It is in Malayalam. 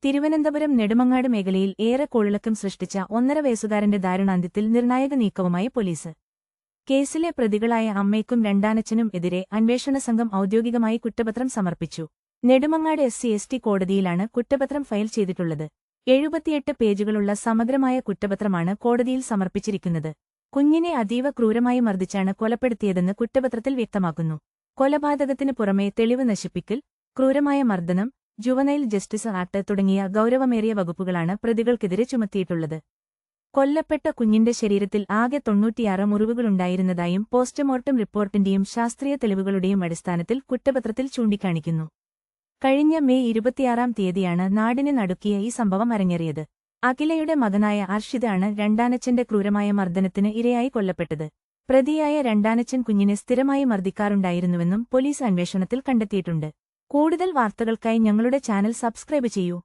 തിരുവനന്തപുരം നെടുമങ്ങാട് മേഖലയിൽ ഏറെ കോളിളക്കം സൃഷ്ടിച്ച 1.5 വയസ്സുകാരന്റെ ദാരുണാന്ത്യത്തിൽ നിർണായക നീക്കവുമായി പോലീസ്. കേസിലെ പ്രതികളായ അമ്മയ്ക്കും രണ്ടാനച്ഛനും എതിരെ അന്വേഷണ സംഘം ഔദ്യോഗികമായി കുറ്റപത്രം സമർപ്പിച്ചു. നെടുമങ്ങാട് SC/ST കോടതിയിലാണ് കുറ്റപത്രം ഫയൽ ചെയ്തിട്ടുള്ളത്. 78 പേജുകളുള്ള സമഗ്രമായ കുറ്റപത്രമാണ് കോടതിയിൽ സമർപ്പിച്ചിരിക്കുന്നത്. കുഞ്ഞിനെ അതീവ ക്രൂരമായി മർദ്ദിച്ചാണ് കൊലപ്പെടുത്തിയതെന്ന് കുറ്റപത്രത്തിൽ വ്യക്തമാക്കുന്നു. കൊലപാതകത്തിന് പുറമെ തെളിവ് നശിപ്പിക്കൽ, ക്രൂരമായ മർദ്ദനം, ജുവനൈൽ ജസ്റ്റിസ് ആക്ട് തുടങ്ങിയ ഗൌരവമേറിയ വകുപ്പുകളാണ് പ്രതികൾക്കെതിരെ ചുമത്തിയിട്ടുള്ളത്. കൊല്ലപ്പെട്ട കുഞ്ഞിന്റെ ശരീരത്തിൽ ആകെ 96 മുറിവുകളുണ്ടായിരുന്നതായും പോസ്റ്റ്മോർട്ടം റിപ്പോർട്ടിന്റെയും ശാസ്ത്രീയ തെളിവുകളുടെയും അടിസ്ഥാനത്തിൽ കുറ്റപത്രത്തിൽ ചൂണ്ടിക്കാണിക്കുന്നു. കഴിഞ്ഞ മെയ് 26-ാം തീയതിയാണ് നാടിനെ നടുക്കിയ ഈ സംഭവം അരങ്ങേറിയത്. അഖിലയുടെ മകനായ അർഷിതാണ് രണ്ടാനച്ഛന്റെ ക്രൂരമായ മർദ്ദനത്തിന് ഇരയായി കൊല്ലപ്പെട്ടത്. പ്രതിയായ രണ്ടാനച്ഛൻ കുഞ്ഞിനെ സ്ഥിരമായി മർദ്ദിക്കാറുണ്ടായിരുന്നുവെന്നും പോലീസ് അന്വേഷണത്തിൽ കണ്ടെത്തിയിട്ടുണ്ട്. കൂടുതൽ വാർത്തകൾക്കായി ഞങ്ങളുടെ ചാനൽ സബ്സ്ക്രൈബ് ചെയ്യൂ.